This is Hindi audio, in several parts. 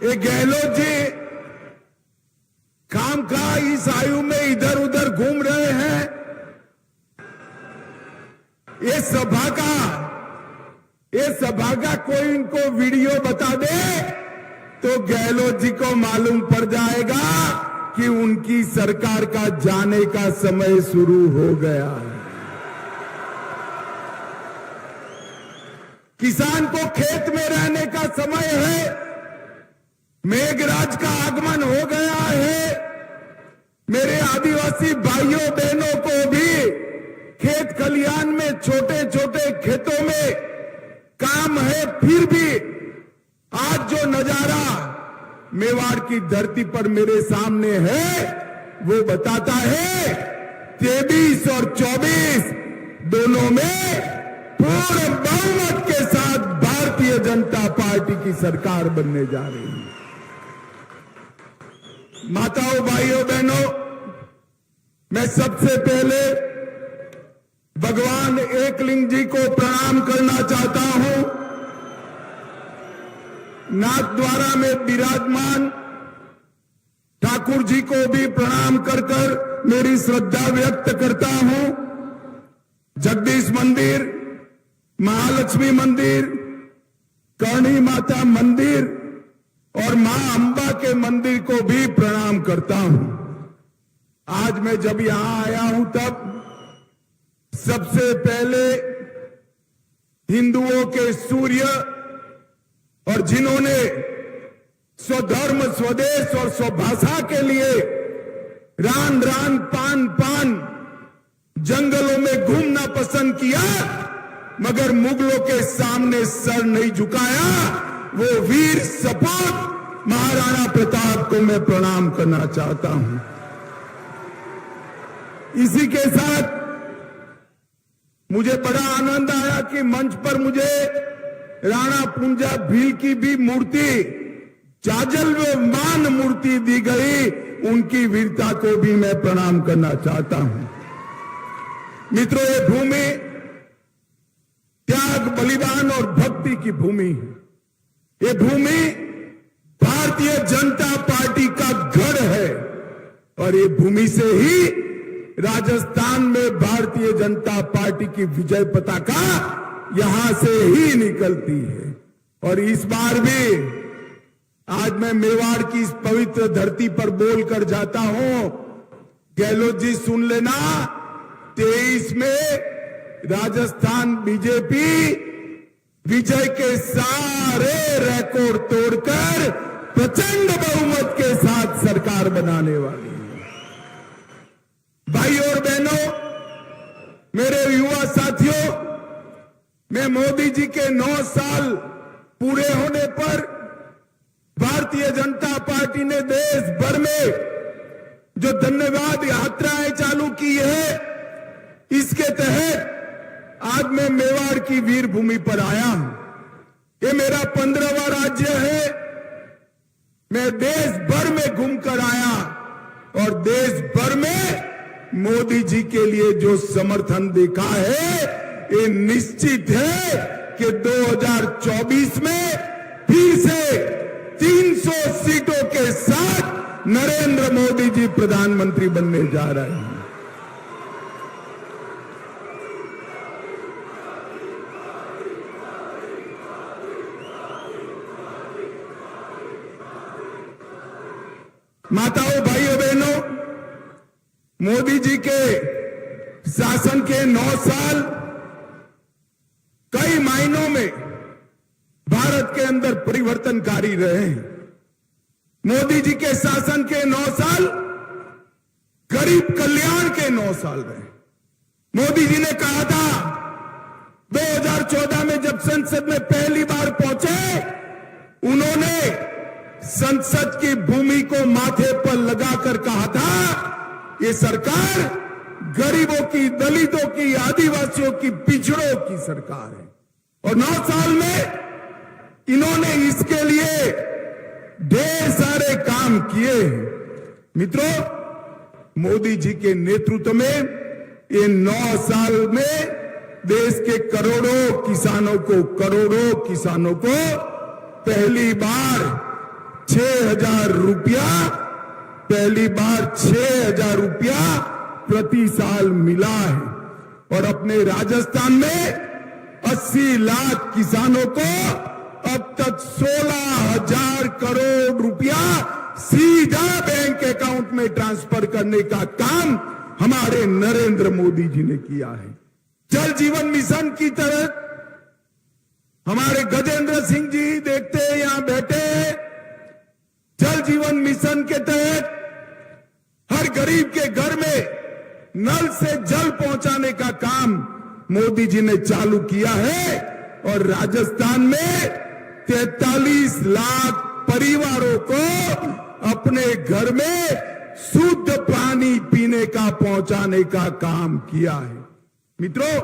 ये गहलोत जी खामखा इस आयु में इधर उधर घूम रहे हैं। ये सभा का कोई इनको वीडियो बता दे तो गहलोत जी को मालूम पड़ जाएगा कि उनकी सरकार का जाने का समय शुरू हो गया है। किसान को खेत में रहने का समय है। मेघराज का आगमन हो गया है। मेरे आदिवासी भाइयों बहनों को भी खेत खलिहान में छोटे छोटे खेतों में काम है, फिर भी आज जो नजारा मेवाड़ की धरती पर मेरे सामने है वो बताता है 23 और 24 दोनों में पूर्ण बहुमत के साथ भारतीय जनता पार्टी की सरकार बनने जा रही है। माताओं, भाइयों, बहनों, मैं सबसे पहले भगवान एकलिंग जी को प्रणाम करना चाहता हूं। नाथद्वारा में विराजमान ठाकुर जी को भी प्रणाम कर मेरी श्रद्धा व्यक्त करता हूं। जगदीश मंदिर, महालक्ष्मी मंदिर, करणी माता मंदिर और मां अंबा के मंदिर को भी प्रणाम करता हूं। आज मैं जब यहां आया हूं तब सबसे पहले हिंदुओं के सूर्य और जिन्होंने स्वधर्म, स्वदेश और स्वभाषा के लिए रान रान पान पान जंगलों में घूमना पसंद किया मगर मुगलों के सामने सर नहीं झुकाया, वो वीर सपूत महाराणा प्रताप को मैं प्रणाम करना चाहता हूं। इसी के साथ मुझे बड़ा आनंद आया कि मंच पर मुझे राणा पुंजा भील की भी मूर्ति, जाजलमान मूर्ति दी गई। उनकी वीरता को भी मैं प्रणाम करना चाहता हूं। मित्रों, ये भूमि त्याग, बलिदान और भक्ति की भूमि है। ये भूमि भारतीय जनता पार्टी का गढ़ है और ये भूमि से ही राजस्थान में भारतीय जनता पार्टी की विजय पताका यहां से ही निकलती है। और इस बार भी आज मैं मेवाड़ की इस पवित्र धरती पर बोलकर जाता हूं। गहलोत जी सुन लेना, 23 में राजस्थान बीजेपी विजय के सारे रिकॉर्ड तोड़कर प्रचंड बहुमत के साथ सरकार बनाने वाली है। भाइयों और बहनों, मेरे युवा साथियों, मैं मोदी जी के 9 साल पूरे होने पर भारतीय जनता पार्टी ने देश भर में जो धन्यवाद यात्राएं चालू की है, इसके तहत आज मैं मेवाड़ की वीर भूमि पर आया हूं। ये मेरा 15वां राज्य है। मैं देश भर में घूमकर आया और देश भर में मोदी जी के लिए जो समर्थन देखा है, ये निश्चित है कि 2024 में फिर से 300 सीटों के साथ नरेंद्र मोदी जी प्रधानमंत्री बनने जा रहे हैं। माताओं, भाइयों, बहनों, मोदी जी के शासन के 9 साल कई मायनों में भारत के अंदर परिवर्तनकारी रहे हैं। मोदी जी के शासन के 9 साल गरीब कल्याण के 9 साल रहे। मोदी जी ने कहा था 2014 में जब संसद में पहली बार पहुंचे, उन्होंने संसद की भूमि को माथे पर लगाकर कहा था ये सरकार गरीबों की, दलितों की, आदिवासियों की, पिछड़ों की सरकार है। और 9 साल में इन्होंने इसके लिए ढेर सारे काम किए। मित्रों, मोदी जी के नेतृत्व में ये 9 साल में देश के करोड़ों किसानों को पहली बार 6,000 रुपया, पहली बार 6,000 रुपया प्रति साल मिला है। और अपने राजस्थान में 80 लाख किसानों को अब तक 16,000 करोड़ रुपया सीधा बैंक अकाउंट में ट्रांसफर करने का काम हमारे नरेंद्र मोदी जी ने किया है। जल जीवन मिशन की तरह हमारे गजेंद्र सिंह जी देखते हैं यहां बैठे, जल जीवन मिशन के तहत हर गरीब के घर में नल से जल पहुंचाने का काम मोदी जी ने चालू किया है। और राजस्थान में 43 लाख परिवारों को अपने घर में शुद्ध पानी पीने का पहुंचाने का काम किया है। मित्रों,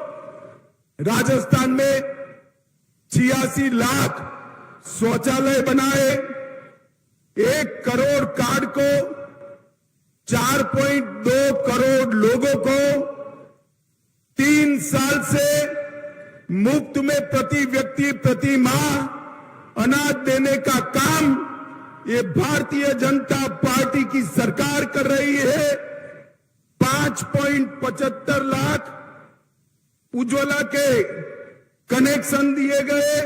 राजस्थान में 86 लाख शौचालय बनाए, 1 करोड़ कार्ड को 4.2 करोड़ लोगों को 3 साल से मुफ्त में प्रति व्यक्ति प्रति माह अनाज देने का काम ये भारतीय जनता पार्टी की सरकार कर रही है। 5.75 लाख उज्ज्वला के कनेक्शन दिए गए,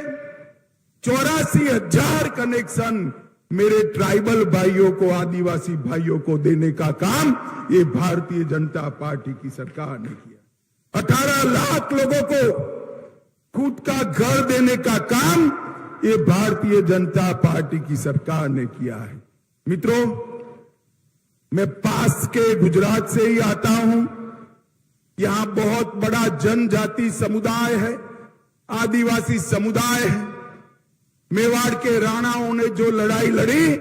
84,000 कनेक्शन मेरे ट्राइबल भाइयों को, आदिवासी भाइयों को देने का काम ये भारतीय जनता पार्टी की सरकार ने किया। 18 लाख लोगों को खुद का घर देने का काम ये भारतीय जनता पार्टी की सरकार ने किया है। मित्रों, मैं पास के गुजरात से ही आता हूं। यहां बहुत बड़ा जनजाति समुदाय है, आदिवासी समुदाय है। मेवाड़ के राणाओं ने जो लड़ाई लड़ी,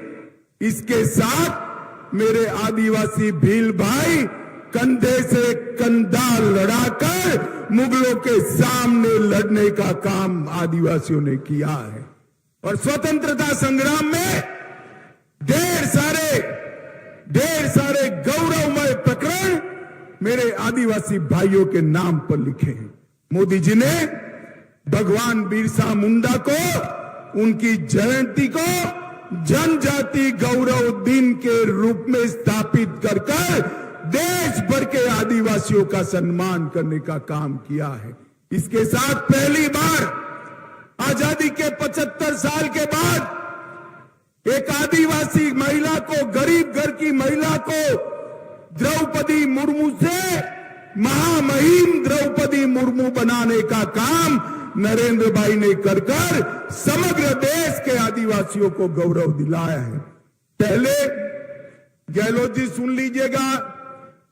इसके साथ मेरे आदिवासी भील भाई कंधे से कंधा लड़ाकर मुगलों के सामने लड़ने का काम आदिवासियों ने किया है। और स्वतंत्रता संग्राम में ढेर सारे गौरवमय प्रकरण मेरे आदिवासी भाइयों के नाम पर लिखे हैं। मोदी जी ने भगवान बिरसा मुंडा को, उनकी जयंती को जनजाति गौरव दिन के रूप में स्थापित कर देश भर के आदिवासियों का सम्मान करने का काम किया है। इसके साथ पहली बार आजादी के 75 साल के बाद एक आदिवासी महिला को, गरीब घर की महिला को द्रौपदी मुर्मू से महामहिम द्रौपदी मुर्मू बनाने का काम नरेंद्र भाई ने कर समग्र देश के आदिवासियों को गौरव दिलाया है। पहले गहलोत जी सुन लीजिएगा,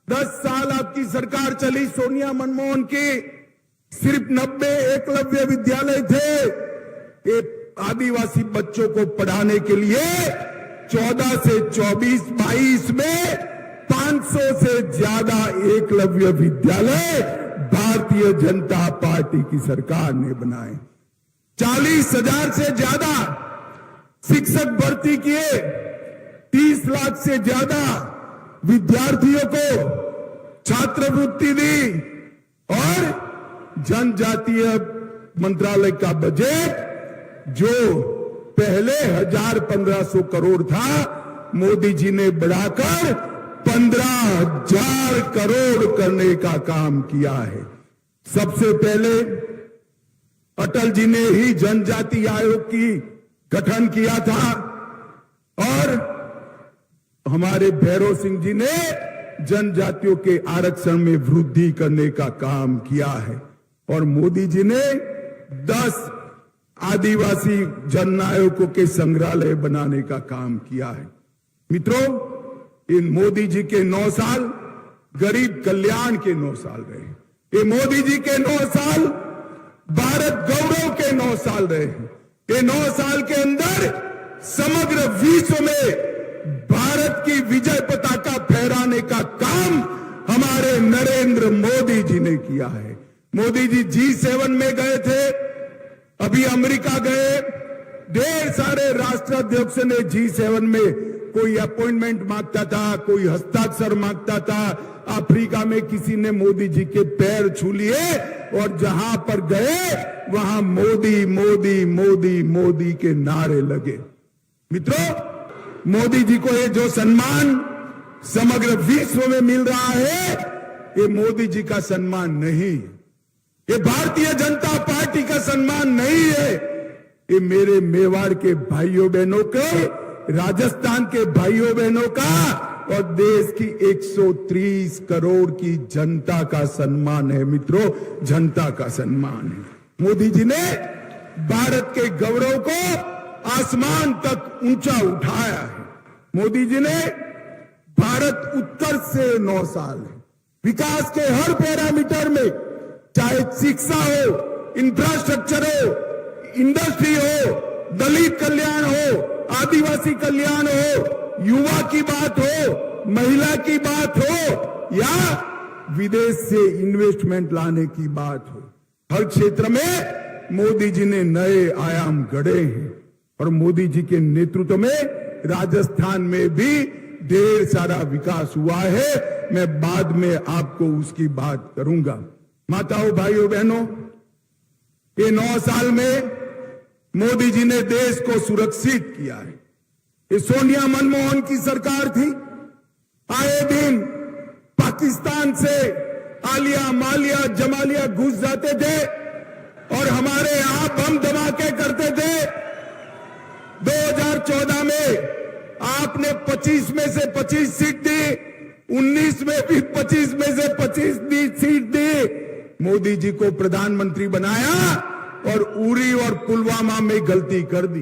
10 साल आपकी सरकार चली सोनिया मनमोहन की, सिर्फ 90 एकलव्य विद्यालय थे। ये आदिवासी बच्चों को पढ़ाने के लिए 14 से 24-22 में 500 से ज्यादा एकलव्य विद्यालय भारतीय जनता पार्टी की सरकार ने बनाए। 40,000 से ज्यादा शिक्षक भर्ती किए, 30 लाख से ज्यादा विद्यार्थियों को छात्रवृत्ति दी और जनजातीय मंत्रालय का बजट जो पहले 1,500 करोड़ था, मोदी जी ने बढ़ाकर 15,000 करोड़ करने का काम किया है। सबसे पहले अटल जी ने ही जनजाति आयोग की गठन किया था और हमारे भैरव सिंह जी ने जनजातियों के आरक्षण में वृद्धि करने का काम किया है। और मोदी जी ने 10 आदिवासी जननायकों के संग्रहालय बनाने का काम किया है। मित्रों, इन मोदी जी के 9 साल गरीब कल्याण के 9 साल रहे। ये मोदी जी के 9 साल भारत गौरव के 9 साल रहे। ये 9 साल के अंदर समग्र विश्व में भारत की विजय पताका फहराने का काम हमारे नरेंद्र मोदी जी ने किया है। मोदी जी G7 में गए थे, अभी अमेरिका गए, ढेर सारे राष्ट्राध्यक्ष ने G7 में कोई अपॉइंटमेंट मांगता था, कोई हस्ताक्षर मांगता था। अफ्रीका में किसी ने मोदी जी के पैर छू लिए और जहां पर गए वहां मोदी मोदी मोदी मोदी के नारे लगे। मित्रों, मोदी जी को ये जो सम्मान समग्र विश्व में मिल रहा है, ये मोदी जी का सम्मान नहीं है, ये भारतीय जनता पार्टी का सम्मान नहीं है, ये मेरे मेवाड़ के भाइयों बहनों के, राजस्थान के भाइयों बहनों का और देश की 130 करोड़ की जनता का सम्मान है। मित्रों, जनता का सम्मान है। मोदी जी ने भारत के गौरव को आसमान तक ऊंचा उठाया है। मोदी जी ने भारत उत्तर से 9 साल है, विकास के हर पैरामीटर में, चाहे शिक्षा हो, इंफ्रास्ट्रक्चर हो, इंडस्ट्री हो, दलित कल्याण हो, आदिवासी कल्याण हो, युवा की बात हो, महिला की बात हो या विदेश से इन्वेस्टमेंट लाने की बात हो, हर क्षेत्र में मोदी जी ने नए आयाम गढ़े हैं। और मोदी जी के नेतृत्व में राजस्थान में भी ढेर सारा विकास हुआ है। मैं बाद में आपको उसकी बात करूंगा। माताओं, भाइयों, बहनों, ये 9 साल में मोदी जी ने देश को सुरक्षित किया है। ये सोनिया मनमोहन की सरकार थी, आए दिन पाकिस्तान से आलिया मालिया जमालिया घुस जाते थे और हमारे यहां बम धमाके करते थे। 2014 में आपने 25 में से 25 सीट दी, 19 में भी 25 में से 25 सीट दी, मोदी जी को प्रधानमंत्री बनाया और उरी और पुलवामा में गलती कर दी,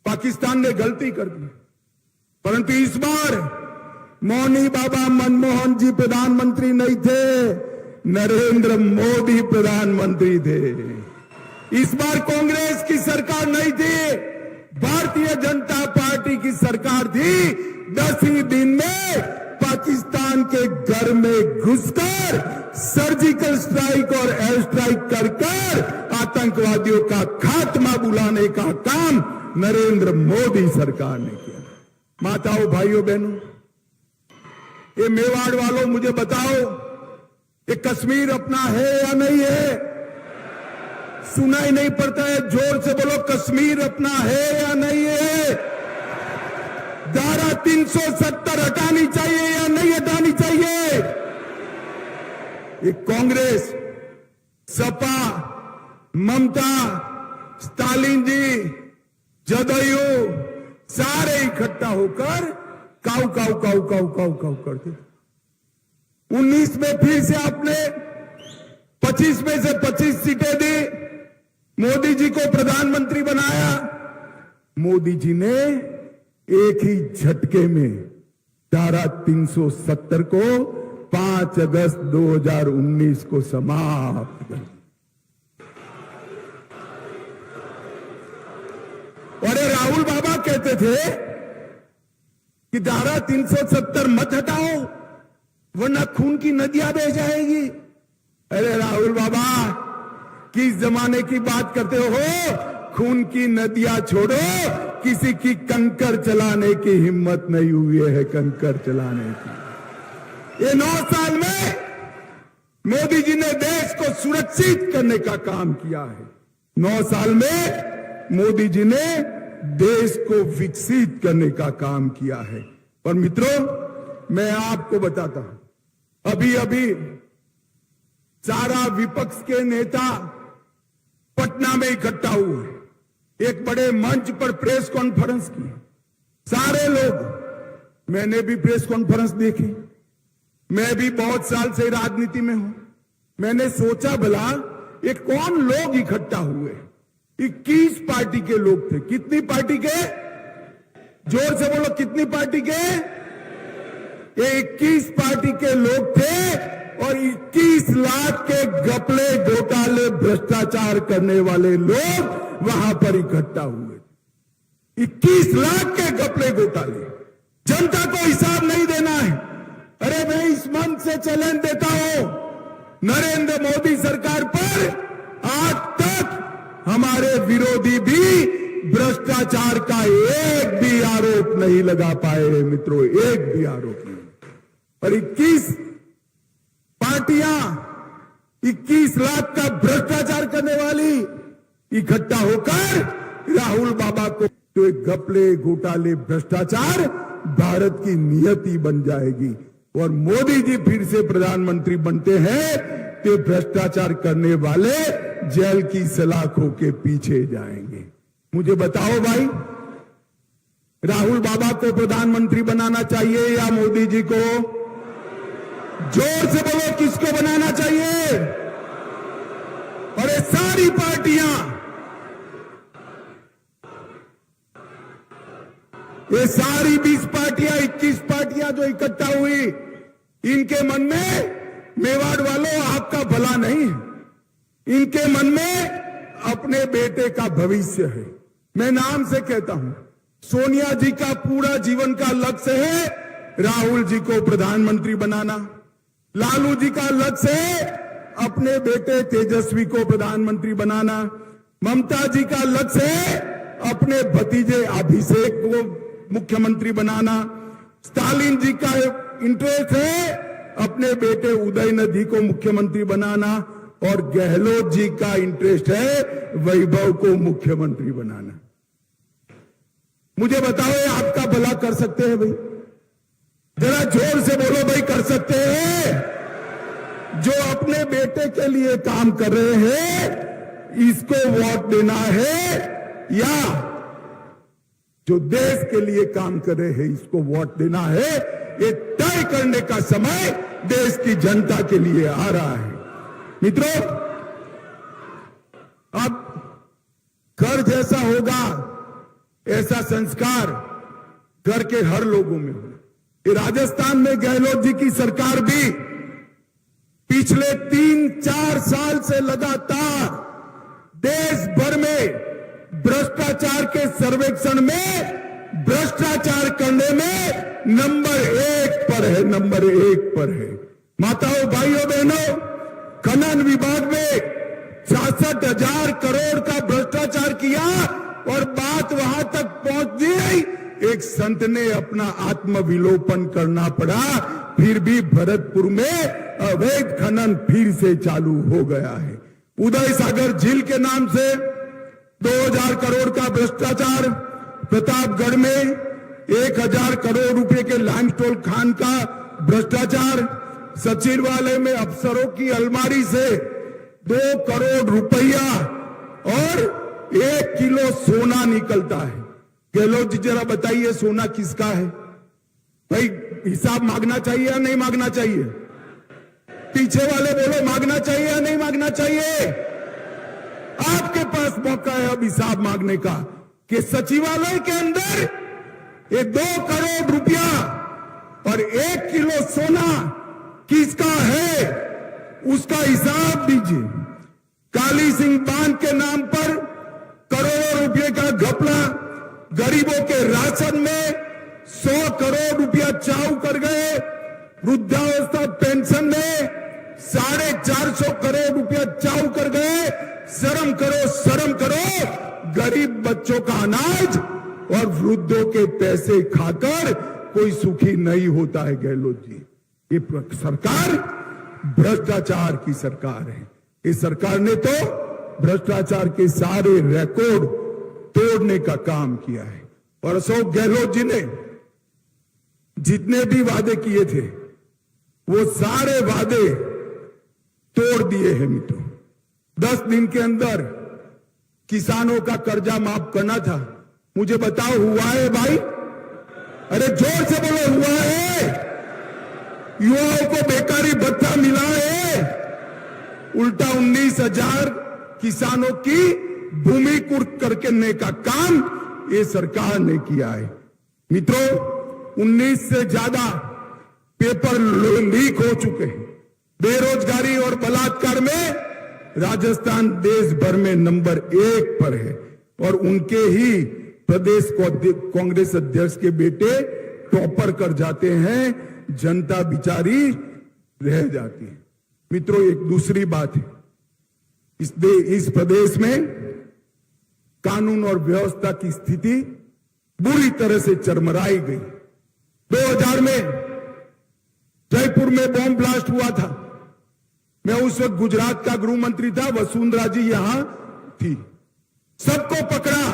पाकिस्तान ने गलती कर दी। परंतु इस बार मौनी बाबा मनमोहन जी प्रधानमंत्री नहीं थे, नरेंद्र मोदी प्रधानमंत्री थे। इस बार कांग्रेस की सरकार नहीं थी, भारतीय जनता पार्टी की सरकार थी। 10 ही दिन में पाकिस्तान के घर में घुसकर सर्जिकल स्ट्राइक और एयर स्ट्राइक कर आतंकवादियों का खात्मा बुलाने का काम नरेंद्र मोदी सरकार ने किया। माताओं, भाइयों, बहनों, ये मेवाड़ वालों मुझे बताओ, ये कश्मीर अपना है या नहीं है? सुनाई नहीं पड़ता है, जोर से बोलो, कश्मीर अपना है या नहीं है? धारा 370 हटानी चाहिए या नहीं हटानी चाहिए? ये कांग्रेस, सपा, ममता, स्टालिन जी, जदयू सारे इकट्ठा होकर काऊ काऊ काऊ काऊ काऊ काऊ करते। 19 में फिर से आपने 25 में से 25 सीटें दी, मोदी जी को प्रधानमंत्री बनाया। मोदी जी ने एक ही झटके में धारा 370 को 5 अगस्त 2019 को समाप्त कर दिया। और राहुल बाबा कहते थे कि धारा 370 मत हटाओ वरना खून की नदियां बह जाएगी। अरे राहुल बाबा, किस जमाने की बात करते हो? खून की नदियां छोड़ो, किसी की कंकर चलाने की हिम्मत नहीं हुई है, कंकर चलाने की। ये 9 साल में मोदी जी ने देश को सुरक्षित करने का काम किया है। 9 साल में मोदी जी ने देश को विकसित करने का काम किया है। और मित्रों, मैं आपको बताता हूं, अभी अभी सारा विपक्ष के नेता पटना में इकट्ठा हुए, एक बड़े मंच पर प्रेस कॉन्फ्रेंस की। सारे लोग, मैंने भी प्रेस कॉन्फ्रेंस देखी, मैं भी बहुत साल से राजनीति में हूं। मैंने सोचा भला ये कौन लोग इकट्ठा हुए? 21 पार्टी के लोग थे। कितनी पार्टी के? जोर से बोलो, कितनी पार्टी के? ये 21 पार्टी के लोग थे और 21 लाख के घपले, घोटाले, भ्रष्टाचार करने वाले लोग वहां पर इकट्ठा हुए। 21 लाख के घपले, घोटाले, जनता को हिसाब नहीं देना है। अरे मैं इस मंच से चैलेंज देता हूं, नरेंद्र मोदी सरकार पर आज तक हमारे विरोधी भी भ्रष्टाचार का एक भी आरोप नहीं लगा पाए। मित्रों, एक भी आरोप नहीं। और 21 पार्टियां 21 लाख का भ्रष्टाचार करने वाली इकट्ठा होकर राहुल बाबा को तो एक घपले, घोटाले, भ्रष्टाचार भारत की नियति बन जाएगी और मोदी जी फिर से प्रधानमंत्री बनते हैं तो भ्रष्टाचार करने वाले जेल की सलाखों के पीछे जाएंगे। मुझे बताओ भाई, राहुल बाबा को प्रधानमंत्री बनाना चाहिए या मोदी जी को? जोर से बोलो, किसको बनाना चाहिए? और ये सारी पार्टियां, ये सारी 20 पार्टियां, 21 पार्टियां जो इकट्ठा हुई, इनके मन में मेवाड़ वालों आपका भला नहीं है। इनके मन में अपने बेटे का भविष्य है। मैं नाम से कहता हूं, सोनिया जी का पूरा जीवन का लक्ष्य है राहुल जी को प्रधानमंत्री बनाना। लालू जी का लक्ष्य है अपने बेटे तेजस्वी को प्रधानमंत्री बनाना। ममता जी का लक्ष्य है अपने भतीजे अभिषेक को मुख्यमंत्री बनाना। स्टालिन जी का इंटरेस्ट है अपने बेटे उदयनिधि को मुख्यमंत्री बनाना और गहलोत जी का इंटरेस्ट है वैभव को मुख्यमंत्री बनाना। मुझे बताओ, ये आपका भला कर सकते हैं भाई? जरा जोर से बोलो भाई, कर सकते हैं? जो अपने बेटे के लिए काम कर रहे हैं इसको वोट देना है या जो देश के लिए काम कर रहे हैं इसको वोट देना है? ये तय करने का समय देश की जनता के लिए आ रहा है। मित्रों, अब घर जैसा होगा ऐसा संस्कार घर के हर लोगों में हो। ये राजस्थान में गहलोत जी की सरकार भी पिछले 3-4 साल से लगातार देश भर में भ्रष्टाचार के सर्वेक्षण में भ्रष्टाचार करने में नंबर 1 पर है, नंबर 1 पर है। माताओं, भाइयों, बहनों, खनन विभाग में 66,000 करोड़ का भ्रष्टाचार किया और बात वहां तक पहुंच गई, एक संत ने अपना आत्मविलोपन करना पड़ा, फिर भी भरतपुर में अवैध खनन फिर से चालू हो गया है। उदय सागर झील के नाम से 2000 करोड़ का भ्रष्टाचार, प्रतापगढ़ में 1000 करोड़ रुपए के लाइमस्टोन खान का भ्रष्टाचार, सचिवालय में अफसरों की अलमारी से 2 करोड़ रुपया और 1 किलो सोना निकलता है। गहलोत जी जरा बताइए, सोना किसका है भाई? हिसाब मांगना चाहिए या नहीं मांगना चाहिए? पीछे वाले बोलो, मांगना चाहिए या नहीं मांगना चाहिए? आपके पास मौका है अब हिसाब मांगने का कि सचिवालय के अंदर ये 2 करोड़ रुपया और 1 किलो सोना किसका है, उसका हिसाब दीजिए। काली सिंह बांध के नाम पर करोड़ों रुपए का घपला, गरीबों के राशन में 100 करोड़ रुपया चाऊ कर गए, वृद्धावस्था पेंशन में 450 करोड़ रुपया चाऊ कर गए। शर्म करो, शर्म करो। गरीब बच्चों का अनाज और वृद्धों के पैसे खाकर कोई सुखी नहीं होता है। गहलोत जी, ये सरकार भ्रष्टाचार की सरकार है। इस सरकार ने तो भ्रष्टाचार के सारे रिकॉर्ड तोड़ने का काम किया है और अशोक गहलोत जी ने जितने भी वादे किए थे वो सारे वादे तोड़ दिए हैं। मित्रों, 10 दिन के अंदर किसानों का कर्जा माफ करना था। मुझे बताओ, हुआ है भाई? अरे जोर से बोलो, हुआ है? युवाओं को बेकारी भत्ता मिला है? उल्टा 19,000 किसानों की भूमि कुर्क करने का काम ये सरकार ने किया है। मित्रों, 19 से ज्यादा पेपर लीक हो चुके हैं। बेरोजगारी और बलात्कार में राजस्थान देश भर में नंबर 1 पर है और उनके ही प्रदेश कांग्रेस अध्यक्ष के बेटे टॉपर कर जाते हैं, जनता बिचारी रह जाती है। मित्रों, एक दूसरी बात है, इस प्रदेश में कानून और व्यवस्था की स्थिति बुरी तरह से चरमराई गई। 2000 में जयपुर में बॉम्ब ब्लास्ट हुआ था। मैं उस वक्त गुजरात का गृह मंत्री था, वसुंधरा जी यहां थी। सबको पकड़ा,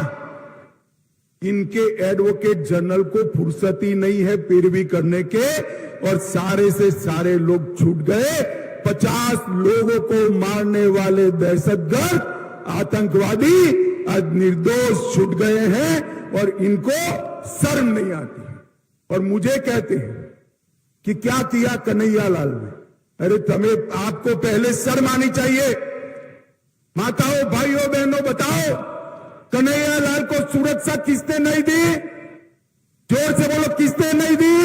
इनके एडवोकेट जनरल को फुर्सत ही नहीं है पैरवी करने के, और सारे से सारे लोग छूट गए। 50 लोगों को मारने वाले दहशतगर्द आतंकवादी आज निर्दोष छूट गए हैं और इनको शर्म नहीं आती। और मुझे कहते हैं कि क्या किया कन्हैया लाल ने। अरे तुम्हें आपको पहले शर्म आनी चाहिए। माताओं भाइयों बहनों बताओ, कन्हैया लाल को सुरक्षा किसने नहीं दी? जोर से बोलो किसने नहीं दी?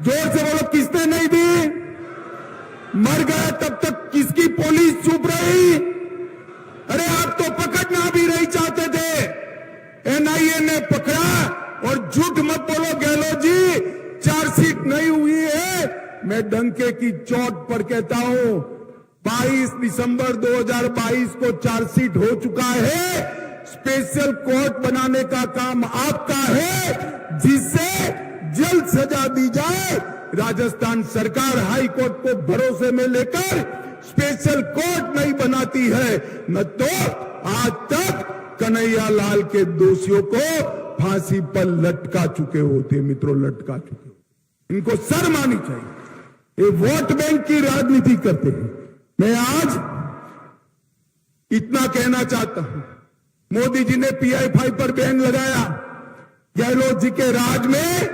जोर से बोलो किसने नहीं दी? मर गया तब तक किसकी पुलिस चुप रही? अरे आप तो पकड़ना भी नहीं चाहते थे, एनआईए ने पकड़ा। और झूठ मत बोलो गहलोत जी, चार्जशीट नहीं हुई है। मैं डंके की चोट पर कहता हूं 22 दिसंबर 2022 को चार्जशीट हो चुका है। स्पेशल कोर्ट बनाने का काम आपका है, जिससे जल्द सजा दी जाए। राजस्थान सरकार हाई कोर्ट को भरोसे में लेकर स्पेशल कोर्ट नहीं बनाती है, न तो आज तक कन्हैया लाल के दोषियों को फांसी पर लटका चुके होते। मित्रों, लटका चुके। इनको शर्म आनी चाहिए। ये वोट बैंक की राजनीति करते हैं। मैं आज इतना कहना चाहता हूं, मोदी जी ने PI5 पर बैन लगाया। गहलोत जी के राज में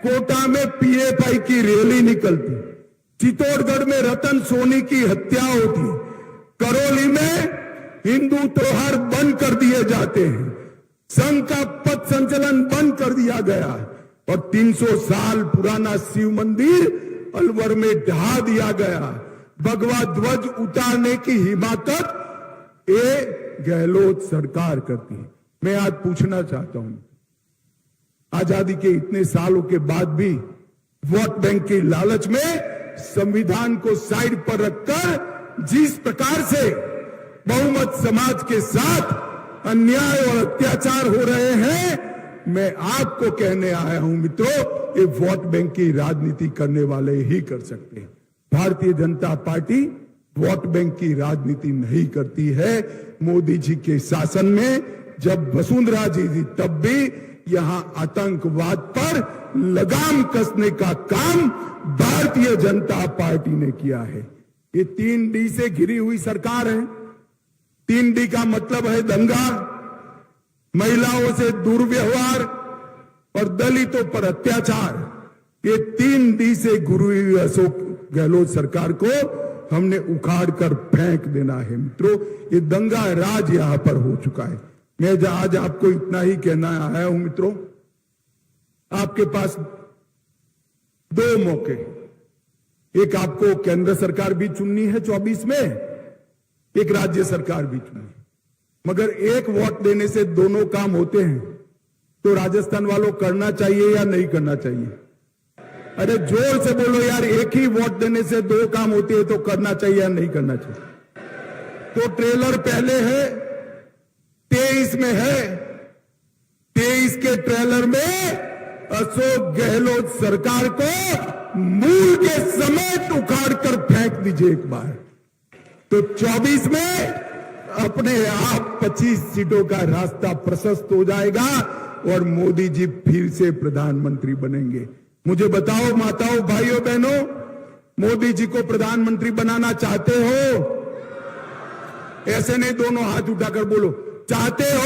कोटा में PI5 की रैली निकलती, चित्तौड़गढ़ में रतन सोनी की हत्या होती, करौली में हिंदू त्योहार बंद कर दिए जाते हैं, संघ का पथ संचलन बंद कर दिया गया, और 300 साल पुराना शिव मंदिर अलवर में ढहा दिया गया। भगवा ध्वज उतारने की हिमाकत ये गहलोत सरकार करती है। मैं आज पूछना चाहता हूं, आजादी के इतने सालों के बाद भी वोट बैंक की लालच में संविधान को साइड पर रखकर जिस प्रकार से बहुमत समाज के साथ अन्याय और अत्याचार हो रहे हैं, मैं आपको कहने आया हूं मित्रों, ये वोट बैंक की राजनीति करने वाले ही कर सकते हैं। Bharatiya Janata party vote bank की राजनीति नहीं करती है। मोदी जी के शासन में जब वसुंधरा जी थी तब भी यहां आतंकवाद पर लगाम कसने का काम भारतीय जनता पार्टी ने किया है। ये 3D से घिरी हुई सरकार है। 3D का मतलब है दंगा, महिलाओं से दुर्व्यवहार और दलितों पर अत्याचार। ये 3D से घिरी हुई अशोक गहलोत सरकार को हमने उखाड़ कर फेंक देना है। मित्रों, ये दंगा राज यहां पर हो चुका है। मैं आज आपको इतना ही कहना आया हूं मित्रों, आपके पास 2 मौके। एक आपको केंद्र सरकार भी चुननी है 24 में, एक राज्य सरकार भी चुननी है। मगर एक वोट देने से दोनों काम होते हैं, तो राजस्थान वालों करना चाहिए या नहीं करना चाहिए? अरे जोर से बोलो यार, एक ही वोट देने से 2 काम होते हैं, तो करना चाहिए या नहीं करना चाहिए? तो ट्रेलर पहले है, 23 में है। 23 के ट्रेलर में अशोक गहलोत सरकार को मूल के समेत उखाड़ कर फेंक दीजिए एक बार, तो 24 में अपने आप 25 सीटों का रास्ता प्रशस्त हो जाएगा और मोदी जी फिर से प्रधानमंत्री बनेंगे। मुझे बताओ माताओं भाइयों बहनों, मोदी जी को प्रधानमंत्री बनाना चाहते हो? ऐसे नहीं, दोनों हाथ उठाकर बोलो, चाहते हो?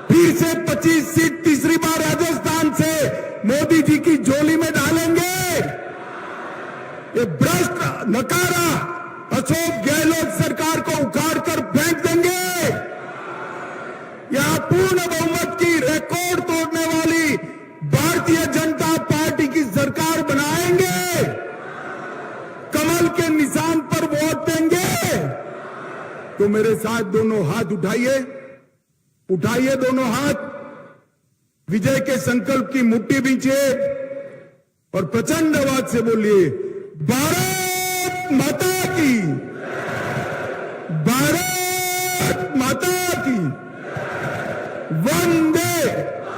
फिर से 25 सीट तीसरी बार राजस्थान से मोदी जी की झोली में डालेंगे? ये भ्रष्ट नकारा अशोक गहलोत सरकार को उखाड़ कर फेंक देंगे? यहां पूर्ण बहुमत की रिकॉर्ड तोड़ने वाली भारतीय जनता पार्टी की सरकार बनाएंगे? कमल के निशान पर वोट देंगे? तो मेरे साथ दोनों हाथ उठाइए, उठाइए दोनों हाथ, विजय के संकल्प की मुट्ठी बींचिए और प्रचंड आवाज से बोलिए, भारत माता की।